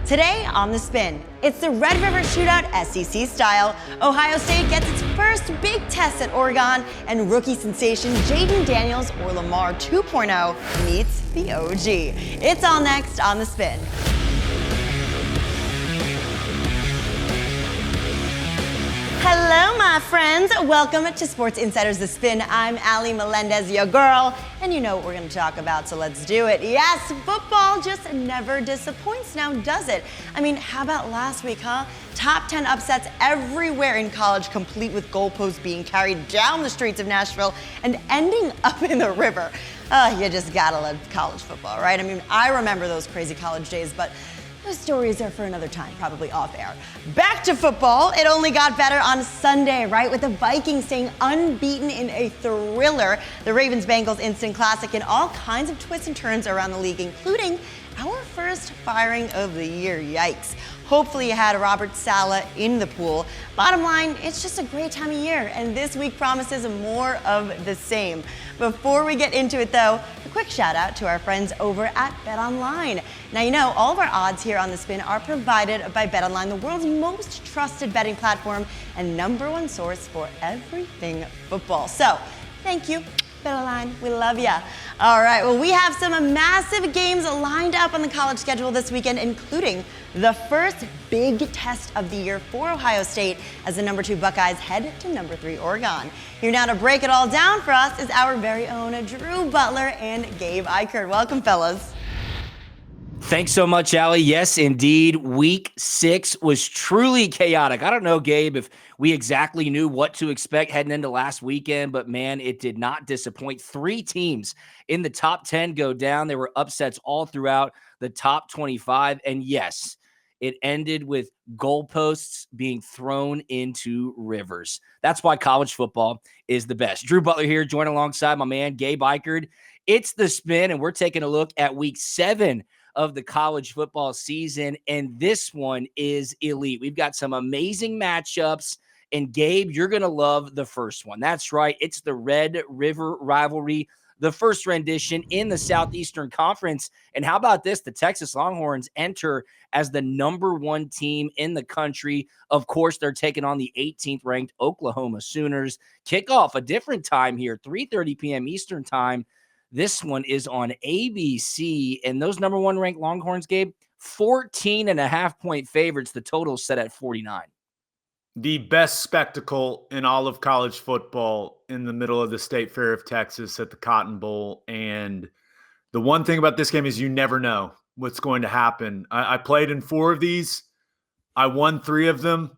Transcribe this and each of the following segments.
Today on The Spin, it's the Red River Shootout SEC style. Ohio State gets its first big test at Oregon, and rookie sensation Jaden Daniels, or Lamar 2.0, meets the OG. It's all next on The Spin. Hello, my friends. Welcome to Sports Insider's The Spin. I'm Ali Melendez, your girl, and you know what we're going to talk about, so let's do it. Yes, football just never disappoints now, does it? I mean, how about last week, huh? Top 10 upsets everywhere in college, complete with goalposts being carried down the streets of Nashville and ending up in the river. You just gotta love college football, right? I mean, I remember those crazy college days, but those stories are for another time, probably off air. Back to football. It only got better on Sunday, right? With the Vikings staying unbeaten in a thriller, the Ravens-Bengals instant classic, and all kinds of twists and turns around the league, including our first firing of the year. Yikes. Hopefully you had Robert Saleh in the pool. Bottom line, it's just a great time of year, and this week promises more of the same. Before we get into it though, a quick shout out to our friends over at BetOnline. Now you know, all of our odds here on The Spin are provided by BetOnline, the world's most trusted betting platform and #1 source for everything football. So, thank you, BetOnline, we love ya. All right, well, we have some massive games lined up on the college schedule this weekend, including the first big test of the year for Ohio State as the #2 Buckeyes head to #3 Oregon. Here now to break it all down for us is our very own Drew Butler and Gabe Ikard. Welcome, fellas. Thanks so much, Allie. Yes, indeed. Week 6 was truly chaotic. I don't know, Gabe, if we exactly knew what to expect heading into last weekend, but man, it did not disappoint. 3 teams in the top 10 go down. There were upsets all throughout the top 25. And yes, it ended with goalposts being thrown into rivers. That's why college football is the best. Drew Butler here, joined alongside my man, Gabe Ikard. It's The Spin, and we're taking a look at week 7 of the college football season, and this one is elite. We've got some amazing matchups, and Gabe, you're going to love the first one. That's right. It's the Red River rivalry, the first rendition in the Southeastern Conference. And how about this? The Texas Longhorns enter as the #1 team in the country. Of course, they're taking on the 18th ranked Oklahoma Sooners. Kickoff a different time here, 3:30 p.m. Eastern time. This one is on ABC, and those #1 ranked Longhorns, Gabe, 14.5-point favorites. The total set at 49. The best spectacle in all of college football in the middle of the State Fair of Texas at the Cotton Bowl. And the one thing about this game is you never know what's going to happen. I played in 4 of these. I won 3 of them.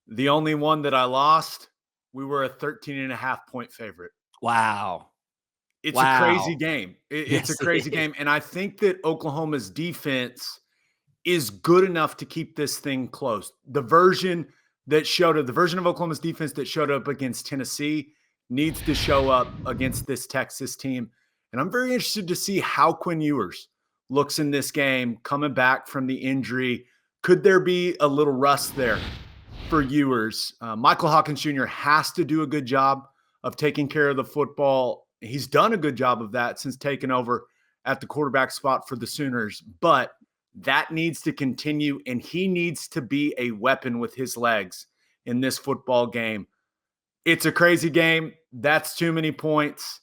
The only one that I lost, we were a 13.5-point favorite. Wow. It's a crazy game. It's a crazy game. And I think that Oklahoma's defense is good enough to keep this thing close. The version of Oklahoma's defense that showed up against Tennessee needs to show up against this Texas team. And I'm very interested to see how Quinn Ewers looks in this game, coming back from the injury. Could there be a little rust there for Ewers? Michael Hawkins Jr. has to do a good job of taking care of the football. He's done a good job of that since taking over at the quarterback spot for the Sooners, but that needs to continue, and he needs to be a weapon with his legs in this football game. It's a crazy game. That's too many points.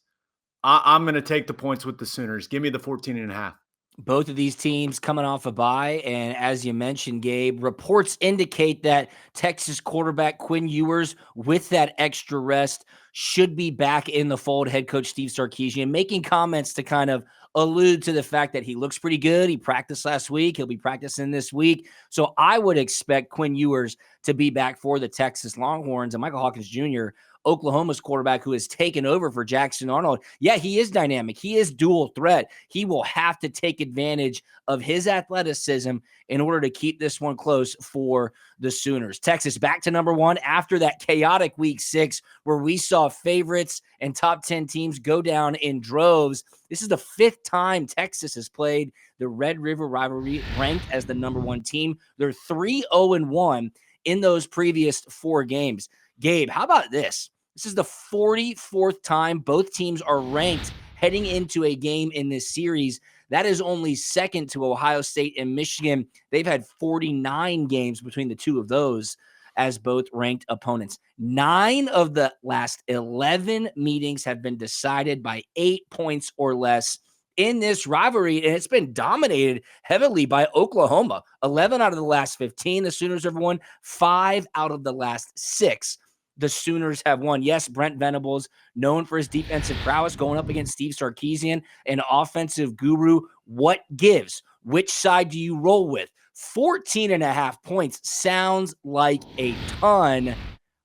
I'm going to take the points with the Sooners. Give me the 14.5. Both of these teams coming off a bye, and as you mentioned, Gabe, reports indicate that Texas quarterback Quinn Ewers, with that extra rest, should be back in the fold. Head coach Steve Sarkisian making comments to kind of allude to the fact that he looks pretty good. He practiced last week. He'll be practicing this week. So I would expect Quinn Ewers to be back for the Texas Longhorns. And Michael Hawkins Jr., Oklahoma's quarterback, who has taken over for Jackson Arnold. Yeah, he is dynamic. He is dual threat. He will have to take advantage of his athleticism in order to keep this one close for the Sooners. Texas back to #1 after that chaotic week 6 where we saw favorites and top 10 teams go down in droves. This is the 5th time Texas has played the Red River rivalry, ranked as the #1 team. They're 3-0-1 in those previous 4 games. Gabe, how about this? This is the 44th time both teams are ranked heading into a game in this series. That is only second to Ohio State and Michigan. They've had 49 games between the two of those as both ranked opponents. 9 of the last 11 meetings have been decided by 8 points or less in this rivalry, and it's been dominated heavily by Oklahoma. 11 out of the last 15 the Sooners have won. 5 out of the last 6 the Sooners have won. Yes, Brent Venables, known for his defensive prowess, going up against Steve Sarkisian, an offensive guru. What gives? Which side do you roll with? 14.5 points sounds like a ton.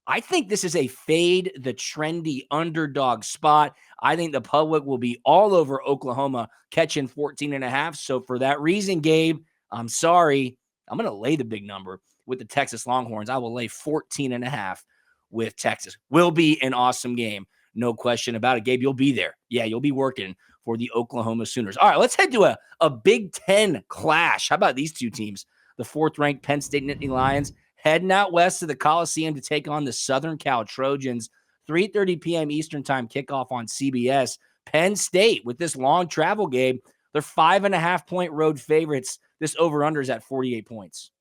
I think this is a fade the trendy underdog spot. I think the public will be all over Oklahoma catching 14.5. So for that reason, Gabe, I'm sorry. I'm going to lay the big number with the Texas Longhorns. I will lay 14.5 with Texas. Will be an awesome game. No question about it. Gabe, you'll be there. Yeah, you'll be working for the Oklahoma Sooners. All right, let's head to a Big Ten clash. How about these two teams? The 4th-ranked Penn State Nittany Lions heading out west to the Coliseum to take on the Southern Cal Trojans. 3:30 p.m. Eastern Time kickoff on CBS. Penn State, with this long travel game, they're 5.5-point road favorites. This over-under is at 48 points.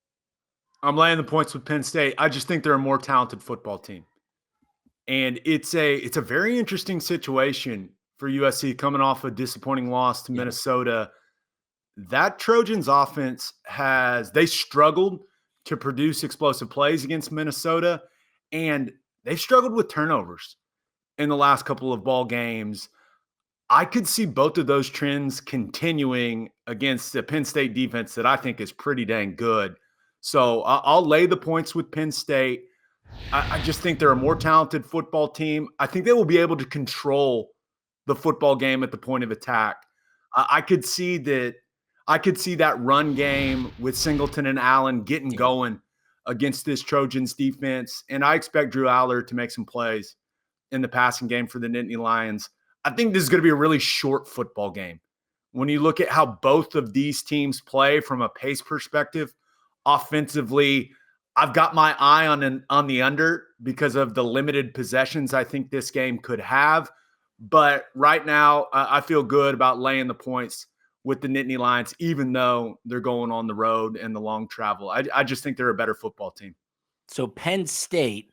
I'm laying the points with Penn State. I just think they're a more talented football team. And it's a very interesting situation for USC coming off a disappointing loss to Minnesota. That Trojans offense they struggled to produce explosive plays against Minnesota, and they've struggled with turnovers in the last couple of ball games. I could see both of those trends continuing against the Penn State defense that I think is pretty dang good. So I'll lay the points with Penn State. I just think they're a more talented football team. I think they will be able to control the football game at the point of attack. I could see that run game with Singleton and Allen getting going against this Trojans defense. And I expect Drew Aller to make some plays in the passing game for the Nittany Lions. I think this is going to be a really short football game. When you look at how both of these teams play from a pace perspective, offensively, I've got my eye on the under because of the limited possessions I think this game could have. But right now, I feel good about laying the points with the Nittany Lions, even though they're going on the road and the long travel. I just think they're a better football team. So Penn State,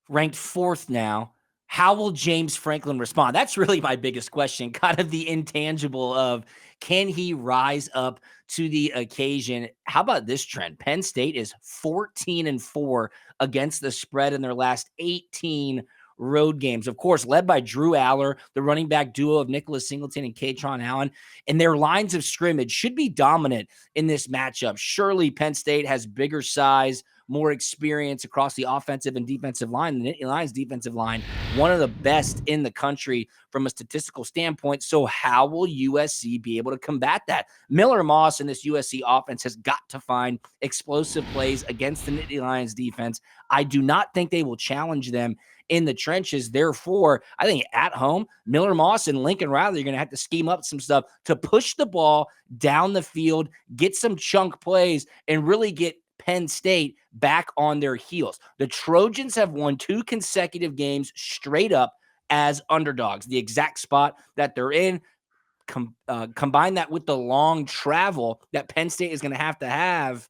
ranked 4th now. How will James Franklin respond? That's really my biggest question, kind of the intangible of, can he rise up to the occasion? How about this trend? Penn State is 14-4 against the spread in their last 18 road games. Of course, led by Drew Aller, the running back duo of Nicholas Singleton and Katron Allen, and their lines of scrimmage should be dominant in this matchup. Surely Penn State has bigger size, more experience across the offensive and defensive line. The Nittany Lions defensive line, one of the best in the country from a statistical standpoint. So how will USC be able to combat that? Miller Moss and this USC offense has got to find explosive plays against the Nittany Lions defense. I do not think they will challenge them in the trenches. Therefore, I think at home, Miller Moss and Lincoln Riley are going to have to scheme up some stuff to push the ball down the field, get some chunk plays, and really get Penn State back on their heels. The Trojans have won 2 consecutive games straight up as underdogs, the exact spot that they're in. Combine that with the long travel that Penn State is going to have.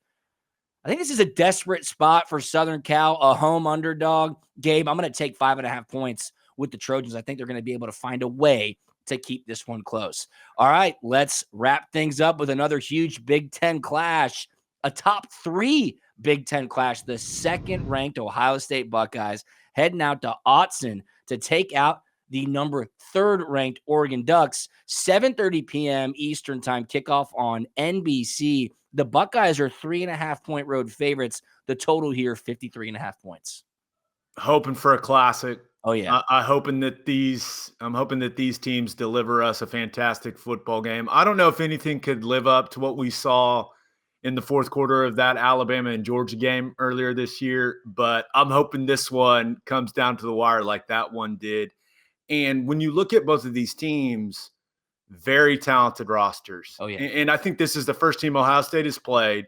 I think this is a desperate spot for Southern Cal, a home underdog. Gabe, I'm going to take 5.5 points with the Trojans. I think they're going to be able to find a way to keep this one close. All right, let's wrap things up with another huge Big Ten clash. A top 3 Big Ten clash. The 2nd-ranked Ohio State Buckeyes heading out to Autzen to take out the number 3rd-ranked Oregon Ducks. 7:30 p.m. Eastern Time kickoff on NBC. The Buckeyes are 3.5-point road favorites. The total here, 53.5 points. Hoping for a classic. Oh yeah. I'm hoping that these teams deliver us a fantastic football game. I don't know if anything could live up to what we saw in the 4th quarter of that Alabama and Georgia game earlier this year, but I'm hoping this one comes down to the wire like that one did. And when you look at both of these teams, very talented rosters. Oh, yeah. And I think this is the first team Ohio State has played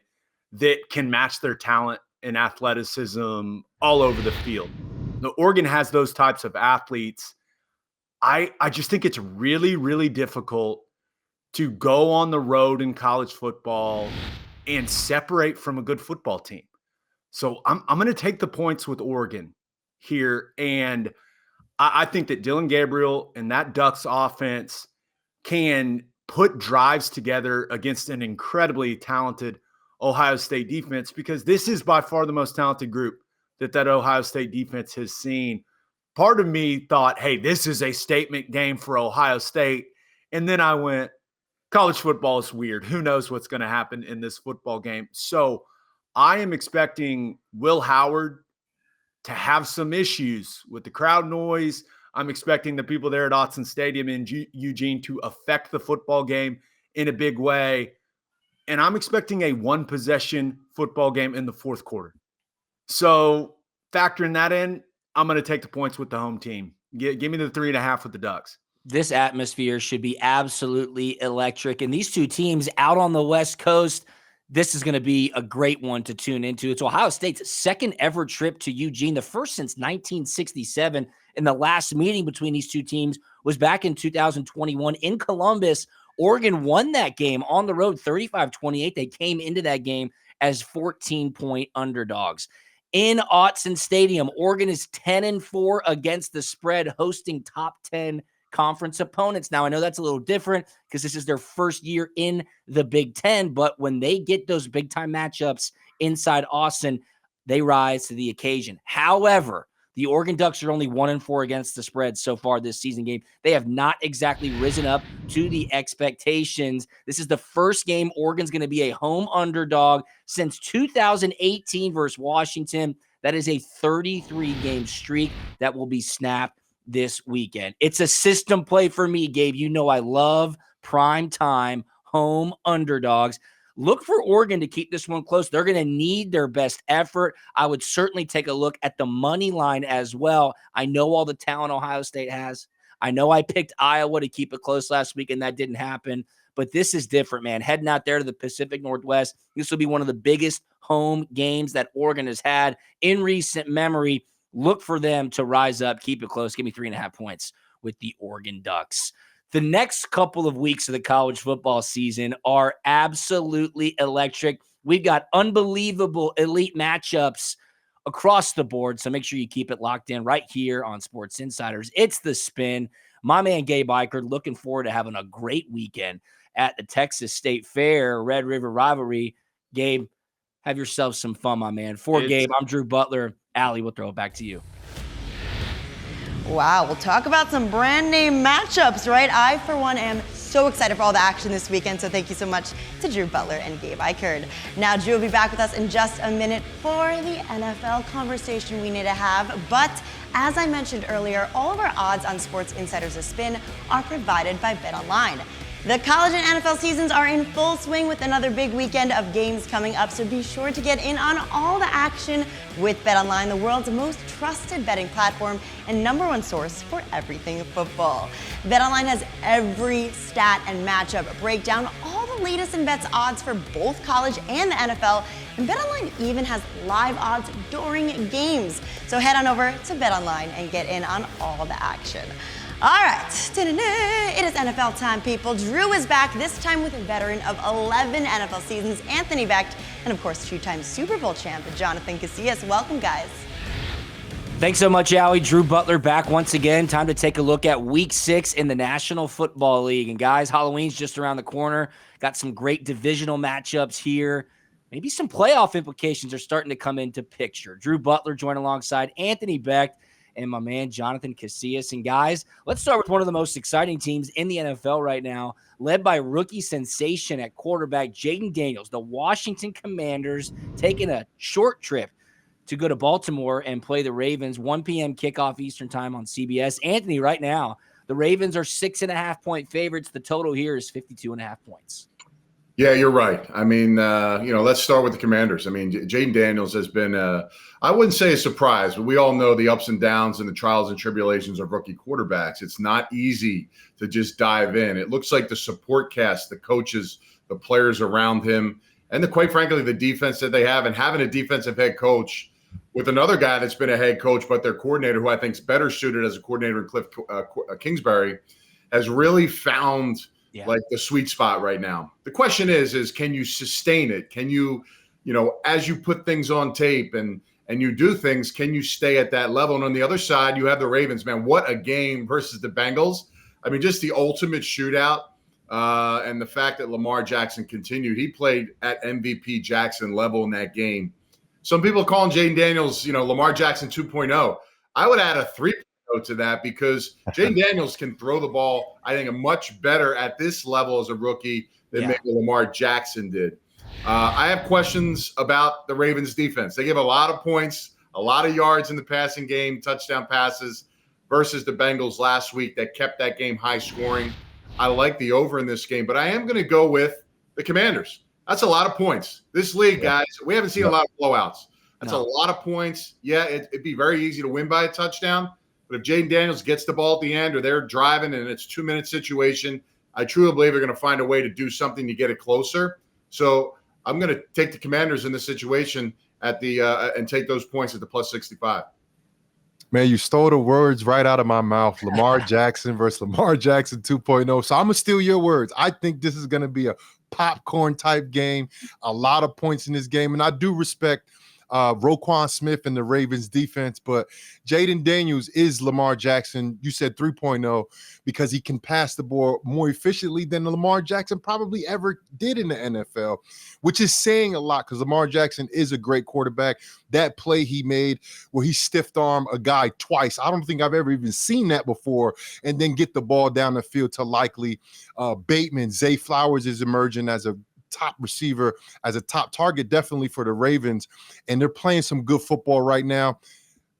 that can match their talent and athleticism all over the field. The Oregon has those types of athletes. I just think it's really, really difficult to go on the road in college football and separate from a good football team. So I'm going to take the points with Oregon here. And I think that Dylan Gabriel and that Ducks offense can put drives together against an incredibly talented Ohio State defense, because this is by far the most talented group that Ohio State defense has seen. Part of me thought, hey, this is a statement game for Ohio State. And then I went, college football is weird. Who knows what's going to happen in this football game? So I am expecting Will Howard to have some issues with the crowd noise. I'm expecting the people there at Autzen Stadium in Eugene to affect the football game in a big way. And I'm expecting a one-possession football game in the fourth quarter. So factoring that in, I'm going to take the points with the home team. Give me the 3.5 with the Ducks. This atmosphere should be absolutely electric. And these two teams out on the West Coast, this is going to be a great one to tune into. It's Ohio State's second ever trip to Eugene, the first since 1967. And the last meeting between these two teams was back in 2021 in Columbus. Oregon won that game on the road 35-28. They came into that game as 14-point underdogs. In Autzen Stadium, Oregon is 10-4 against the spread, hosting top 10 conference opponents. Now, I know that's a little different because this is their first year in the Big Ten, but when they get those big-time matchups inside Austin, they rise to the occasion. However, the Oregon Ducks are only 1-4 against the spread so far this season game. They have not exactly risen up to the expectations. This is the first game Oregon's going to be a home underdog since 2018 versus Washington. That is a 33-game streak that will be snapped this weekend. It's a system play for me, Gabe. You know I love prime time home underdogs. Look for Oregon to keep this one close. They're going to need their best effort. I would certainly take a look at the money line as well. I know all the talent Ohio State has. I know I picked Iowa to keep it close last week, and that didn't happen. But this is different, man. Heading out there to the Pacific Northwest, this will be one of the biggest home games that Oregon has had in recent memory. Look for them to rise up, keep it close. Give me 3.5 points with the Oregon Ducks. The next couple of weeks of the college football season are absolutely electric. We've got unbelievable elite matchups across the board, so make sure you keep it locked in right here on Sports Insiders. It's The Spin. My man Gabe Ikard looking forward to having a great weekend at the Texas State Fair, Red River Rivalry. Gabe, have yourself some fun, my man. Gabe, I'm Drew Butler. Allie, we'll throw it back to you. Wow, we'll talk about some brand name matchups, right? I, for one, am so excited for all the action this weekend, so thank you so much to Drew Butler and Gabe Ikard. Now, Drew will be back with us in just a minute for the NFL conversation we need to have, but as I mentioned earlier, all of our odds on Sports Insiders The Spin are provided by BetOnline. The college and NFL seasons are in full swing with another big weekend of games coming up, so be sure to get in on all the action with BetOnline, the world's most trusted betting platform and #1 source for everything football. BetOnline has every stat and matchup breakdown, all the latest in bets odds for both college and the NFL, and BetOnline even has live odds during games. So head on over to BetOnline and get in on all the action. All right, it is NFL time, people. Drew is back, this time with a veteran of 11 NFL seasons, Anthony Becht, and of course, two-time Super Bowl champ, Jonathan Casillas. Welcome, guys. Thanks so much, Allie. Drew Butler back once again. Time to take a look at Week 6 in the National Football League. And guys, Halloween's just around the corner. Got some great divisional matchups here. Maybe some playoff implications are starting to come into picture. Drew Butler joined alongside Anthony Becht and my man Jonathan Casillas. And guys, let's start with one of the most exciting teams in the NFL right now, led by rookie sensation at quarterback Jaden Daniels. The Washington Commanders taking a short trip to go to Baltimore and play the Ravens. 1 p.m. kickoff Eastern time on CBS. Anthony, right now, the Ravens are 6.5-point favorites. The total here is 52.5 points. Yeah, you're right. I mean, let's start with the Commanders. I mean, Jaden Daniels has been, I wouldn't say a surprise, but we all know the ups and downs and the trials and tribulations of rookie quarterbacks. It's not easy to just dive in. It looks like the support cast, the coaches, the players around him, and quite frankly, the defense that they have, and having a defensive head coach with another guy that's been a head coach, but their coordinator, who I think is better suited as a coordinator, Cliff Kingsbury, has really found like the sweet spot right now. The question is can you sustain it? Can you, as you put things on tape and you do things, can you stay at that level? And on the other side, you have the Ravens, man. What a game versus the Bengals. I mean, just the ultimate shootout. And the fact that Lamar Jackson continued, he played at MVP Jackson level in that game. Some people are calling Jaden Daniels, Lamar Jackson 2.0. I would add a 3.0 to that because Jaden Daniels can throw the ball, I think, much better at this level as a rookie than maybe Lamar Jackson did. I have questions about the Ravens defense. They give a lot of points, a lot of yards in the passing game, touchdown passes versus the Bengals last week that kept that game high scoring. I like the over in this game, but I am going to go with the Commanders. That's a lot of points. This league, guys, we haven't seen a lot of blowouts. That's a lot of points. Yeah, it'd be very easy to win by a touchdown, but if Jaden Daniels gets the ball at the end or they're driving and it's a 2-minute situation, I truly believe they're going to find a way to do something to get it closer. So I'm going to take the Commanders in this situation at the and take those points at the plus 65. Man, you stole the words right out of my mouth. Lamar Jackson versus Lamar Jackson 2.0. So I'm going to steal your words. I think this is going to be a popcorn type game, a lot of points in this game. And I do respect Roquan Smith and the Ravens defense, but Jaden Daniels is Lamar Jackson. You said 3.0 because he can pass the ball more efficiently than Lamar Jackson probably ever did in the NFL, which is saying a lot because Lamar Jackson is a great quarterback. That play he made where he stiffed arm a guy twice, I don't think I've ever even seen that before, and then get the ball down the field to likely Bateman. Zay Flowers is emerging as a top receiver, as a top target, definitely for the Ravens. And they're playing some good football right now.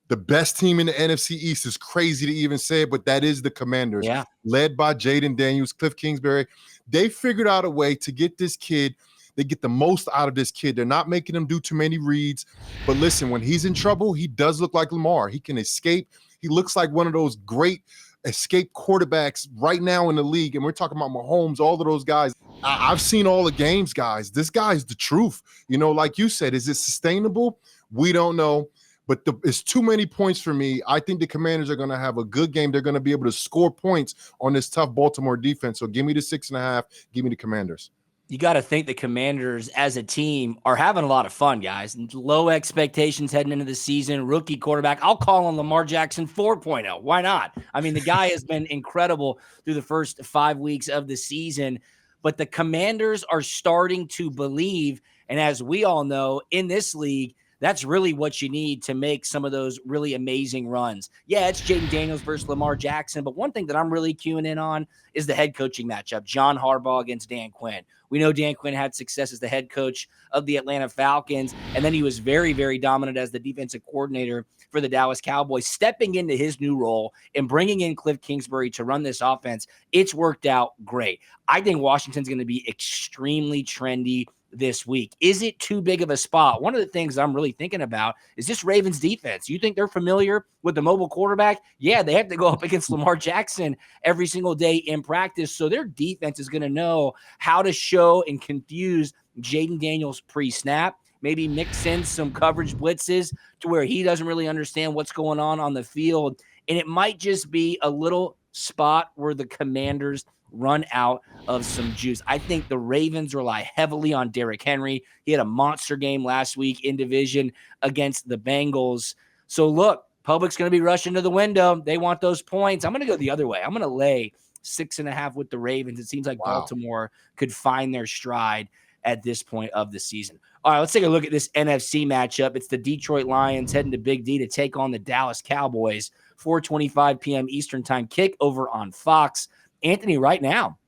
The best team in the NFC East is crazy to even say it, but that is the Commanders, led by Jaden Daniels, Cliff Kingsbury. They figured out a way to get this kid. They get the most out of this kid. They're not making him do too many reads. But listen, when he's in trouble, he does look like Lamar. He can escape. He looks like one of those great escape quarterbacks right now in the league. And we're talking about Mahomes, all of those guys. I've seen all the games, guys. This guy's the truth. Like you said, is it sustainable? We don't know. But it's too many points for me. I think the Commanders are going to have a good game. They're going to be able to score points on this tough Baltimore defense. So give me the 6.5. Give me the Commanders. You got to think the Commanders as a team are having a lot of fun, guys. Low expectations heading into the season. Rookie quarterback. I'll call on Lamar Jackson 4.0. Why not? I mean, the guy has been incredible through the first 5 weeks of the season. But the Commanders are starting to believe, and as we all know, in this league, that's really what you need to make some of those really amazing runs. Yeah, it's Jaden Daniels versus Lamar Jackson, but one thing that I'm really queuing in on is the head coaching matchup, John Harbaugh against Dan Quinn. We know Dan Quinn had success as the head coach of the Atlanta Falcons, and then he was very, very dominant as the defensive coordinator for the Dallas Cowboys, stepping into his new role and bringing in Cliff Kingsbury to run this offense. It's worked out great. I think Washington's going to be extremely trendy this week. Is it too big of a spot? One of the things I'm really thinking about is this Ravens defense. You think they're familiar with the mobile quarterback? Yeah, they have to go up against Lamar Jackson every single day in practice. So their defense is going to know how to show and confuse Jaden Daniels pre-snap, maybe mix in some coverage blitzes to where he doesn't really understand what's going on the field. And it might just be a little spot where the Commanders run out of some juice. I think the Ravens rely heavily on Derrick Henry. He had a monster game last week in division against the Bengals. So look, public's going to be rushing to the window. They want those points. I'm going to go the other way. I'm going to lay 6.5 with the Ravens. It seems like Baltimore could find their stride at this point of the season. All right, let's take a look at this NFC matchup. It's the Detroit Lions heading to Big D to take on the Dallas Cowboys. 4:25 p.m. Eastern time kick over on Fox. Anthony, right now,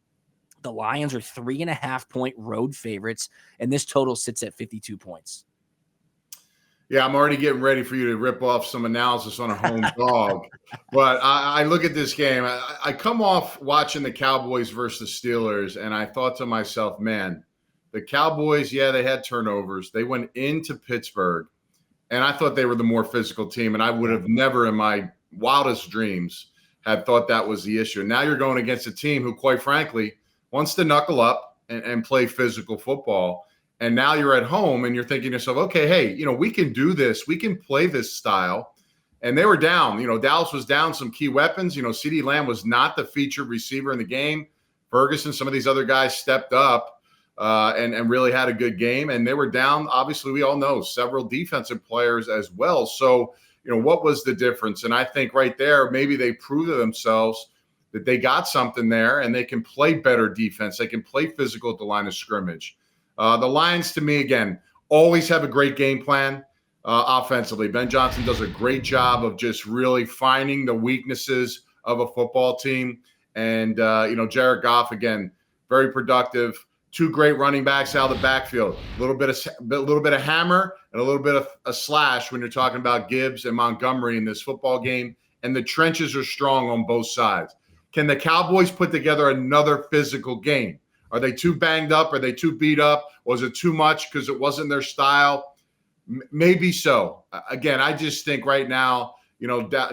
the Lions are 3.5-point road favorites, and this total sits at 52 points. Yeah, I'm already getting ready for you to rip off some analysis on a home dog. But I look at this game. I come off watching the Cowboys versus the Steelers, and I thought to myself, man, the Cowboys, yeah, they had turnovers. They went into Pittsburgh, and I thought they were the more physical team, and I would have never in my wildest dreams had thought that was the issue. Now you're going against a team who, quite frankly, wants to knuckle up and play physical football. And now you're at home and you're thinking to yourself, okay, hey, we can do this. We can play this style. And they were down. Dallas was down some key weapons. CeeDee Lamb was not the featured receiver in the game Ferguson, some of these other guys stepped up and really had a good game. And they were down, obviously, we all know, several defensive players as well. So, what was the difference? And I think right there, maybe they proved to themselves that they got something there and they can play better defense. They can play physical at the line of scrimmage. The Lions, to me, again, always have a great game plan offensively. Ben Johnson does a great job of just really finding the weaknesses of a football team. And, Jared Goff, again, very productive. 2 great running backs out of the backfield. A little bit of hammer and a little bit of a slash when you're talking about Gibbs and Montgomery in this football game. And the trenches are strong on both sides. Can the Cowboys put together another physical game? Are they too banged up? Are they too beat up? Was it too much because it wasn't their style? Maybe so. Again, I just think right now,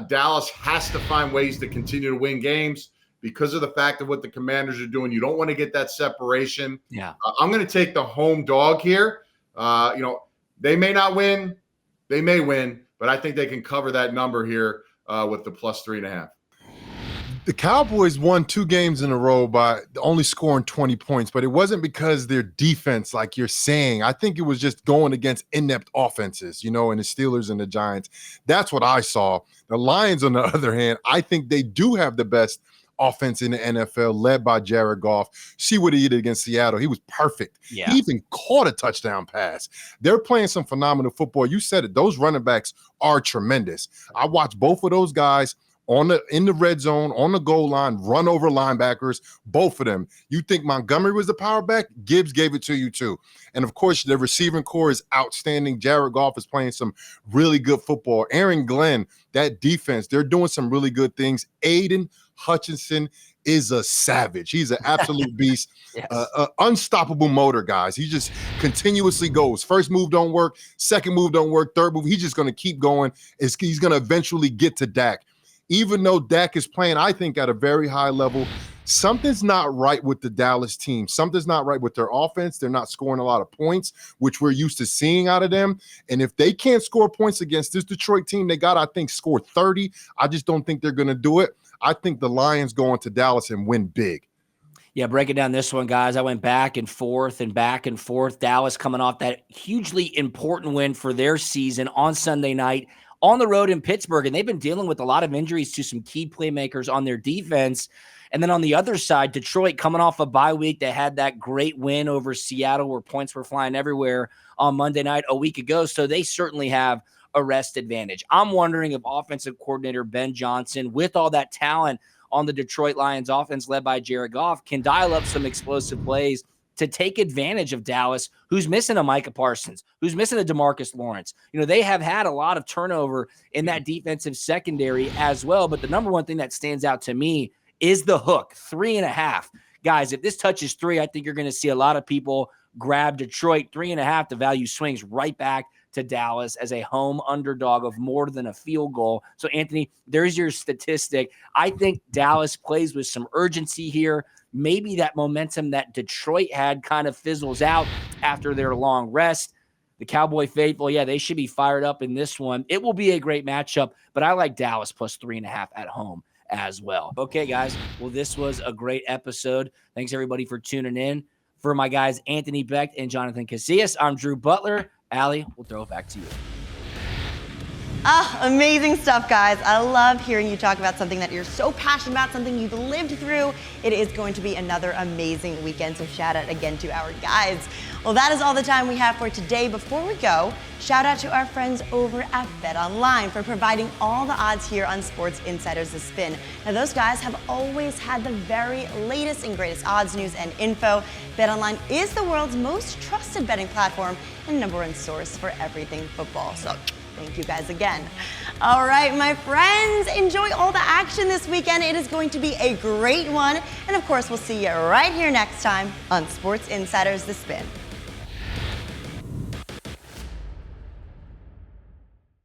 Dallas has to find ways to continue to win games because of the fact of what the Commanders are doing. You don't want to get that separation. Yeah. I'm going to take the home dog here. They may not win. They may win, but I think they can cover that number here with the +3.5. The Cowboys won 2 games in a row by only scoring 20 points, but it wasn't because their defense, like you're saying. I think it was just going against inept offenses, and the Steelers and the Giants. That's what I saw. The Lions, on the other hand, I think they do have the best offense in the NFL, led by Jared Goff. See what he did against Seattle. He was perfect. Yeah. He even caught a touchdown pass. They're playing some phenomenal football. You said it. Those running backs are tremendous. I watched both of those guys in the red zone, on the goal line, run over linebackers, both of them. You think Montgomery was the power back? Gibbs gave it to you too. And of course, the receiving core is outstanding. Jared Goff is playing some really good football. Aaron Glenn, that defense, they're doing some really good things. Aiden Hutchinson is a savage. He's an absolute beast. Yes. Unstoppable motor, guys. He just continuously goes. First move don't work. Second move don't work. Third move, he's just going to keep going. He's going to eventually get to Dak. Even though Dak is playing, I think, at a very high level, something's not right with the Dallas team. Something's not right with their offense. They're not scoring a lot of points, which we're used to seeing out of them. And if they can't score points against this Detroit team, they got, I think, score 30. I just don't think they're going to do it. I think the Lions go into Dallas and win big. Yeah, breaking down this one, guys, I went back and forth. Dallas coming off that hugely important win for their season on Sunday night on the road in Pittsburgh, and they've been dealing with a lot of injuries to some key playmakers on their defense. And then on the other side, Detroit coming off a bye week. They had that great win over Seattle where points were flying everywhere on Monday night a week ago, so they certainly have a rest advantage. I'm wondering if offensive coordinator Ben Johnson, with all that talent on the Detroit Lions offense led by Jared Goff, can dial up some explosive plays to take advantage of Dallas, who's missing a Micah Parsons, who's missing a DeMarcus Lawrence. They have had a lot of turnover in that defensive secondary as well. But the number one thing that stands out to me is the hook, 3.5. Guys, if this touches 3, I think you're going to see a lot of people grab Detroit. 3.5, the value swings right back to Dallas as a home underdog of more than a field goal. So, Anthony, there's your statistic. I think Dallas plays with some urgency here. Maybe that momentum that Detroit had kind of fizzles out after their long rest. The Cowboy faithful, they should be fired up in this one. It will be a great matchup, but I like Dallas +3.5 at home as well. Okay, guys. Well, this was a great episode. Thanks, everybody, for tuning in. For my guys, Anthony Becht and Jonathan Casillas, I'm Drew Butler. Allie, we'll throw it back to you. Amazing stuff, guys. I love hearing you talk about something that you're so passionate about, something you've lived through. It is going to be another amazing weekend, so shout out again to our guys. Well, that is all the time we have for today. Before we go, shout out to our friends over at BetOnline for providing all the odds here on Sports Insiders The Spin. Now, those guys have always had the very latest and greatest odds, news, and info. BetOnline is the world's most trusted betting platform and #1 source for everything football. So, thank you guys again. All right, my friends, enjoy all the action this weekend. It is going to be a great one. And of course, we'll see you right here next time on Sports Insiders The Spin.